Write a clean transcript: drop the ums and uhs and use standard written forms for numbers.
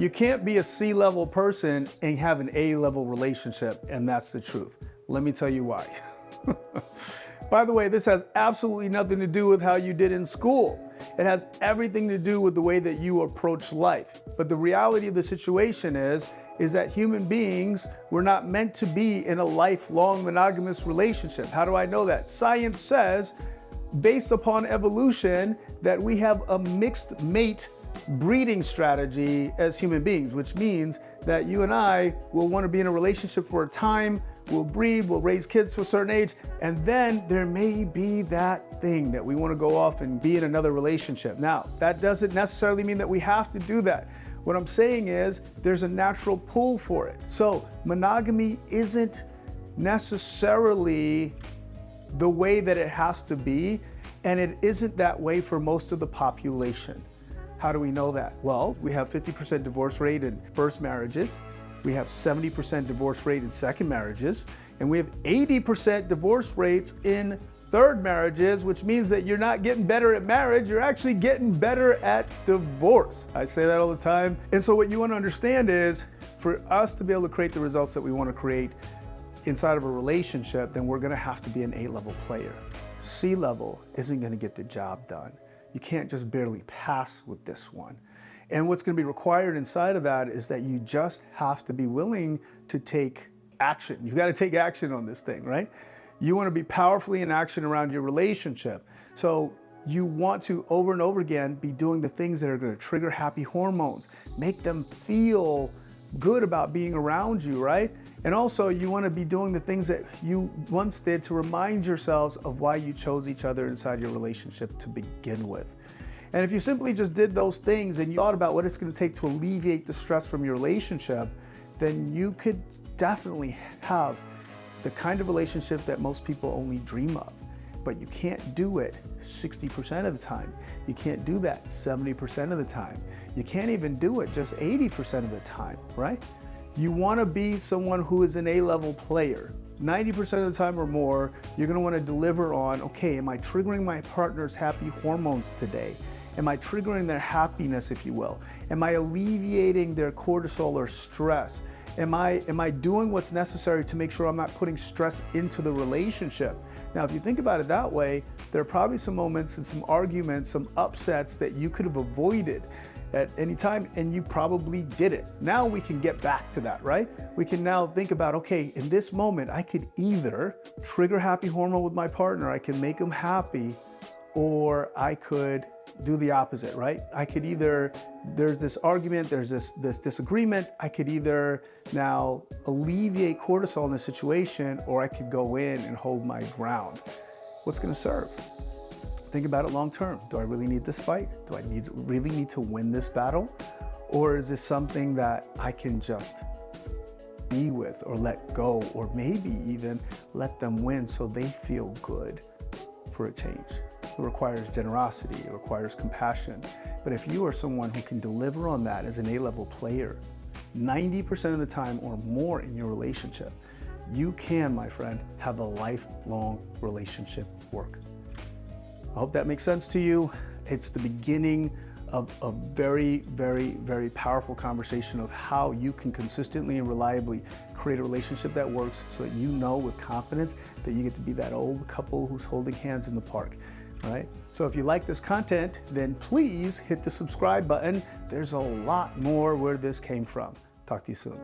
You can't be a C-level person and have an A-level relationship, and that's the truth. Let me tell you why. By the way, this has absolutely nothing to do with how you did in school. It has everything to do with the way that you approach life. But the reality of the situation is that human beings were not meant to be in a lifelong monogamous relationship. How do I know that? Science says, based upon evolution, that we have a mixed mate breeding strategy as human beings, which means that you and I will want to be in a relationship for a time, we'll breed, we'll raise kids to a certain age, and then there may be that thing that we want to go off and be in another relationship. Now, that doesn't necessarily mean that we have to do that. What I'm saying is there's a natural pull for it. So monogamy isn't necessarily the way that it has to be, and it isn't that way for most of the population. How do we know that? Well, we have 50% divorce rate in first marriages, we have 70% divorce rate in second marriages, and we have 80% divorce rates in third marriages, which means that you're not getting better at marriage, you're actually getting better at divorce. I say that all the time. And so what you want to understand is, for us to be able to create the results that we want to create inside of a relationship, then we're going to have to be an A-level player. C-level isn't going to get the job done. You can't just barely pass with this one. And what's going to be required inside of that is that you just have to be willing to take action. You've got to take action on this thing, right? You want to be powerfully in action around your relationship. So you want to, over and over again, be doing the things that are going to trigger happy hormones, make them feel good about being around you, right? And also you want to be doing the things that you once did to remind yourselves of why you chose each other inside your relationship to begin with. And if you simply just did those things and you thought about what it's going to take to alleviate the stress from your relationship, then you could definitely have the kind of relationship that most people only dream of. But you can't do it 60% of the time. You can't do that 70% of the time. You can't even do it just 80% of the time, right? You want to be someone who is an A-level player. 90% of the time or more, you're going to want to deliver on, okay, am I triggering my partner's happy hormones today? Am I triggering their happiness, if you will? Am I alleviating their cortisol or stress? Am I doing what's necessary to make sure I'm not putting stress into the relationship? Now, if you think about it that way, there are probably some moments and some arguments, some upsets that you could have avoided at any time, and you probably did it. Now we can get back to that, right? We can now think about, okay, in this moment, I could either trigger happy hormone with my partner, I can make them happy, or I could do the opposite, right? I could either, there's this argument, there's this disagreement, I could either now alleviate cortisol in the situation, or I could go in and hold my ground. What's gonna serve? Think about it long term. Do I really need this fight? Do I really need to win this battle? Or is this something that I can just be with or let go, or maybe even let them win so they feel good for a change? It requires generosity, it requires compassion. But if you are someone who can deliver on that as an A-level player, 90% of the time or more in your relationship, you can, my friend, have a lifelong relationship work. I hope that makes sense to you. It's the beginning of a very, very, very powerful conversation of how you can consistently and reliably create a relationship that works, so that you know with confidence that you get to be that old couple who's holding hands in the park, right? So if you like this content, then please hit the subscribe button. There's a lot more where this came from. Talk to you soon.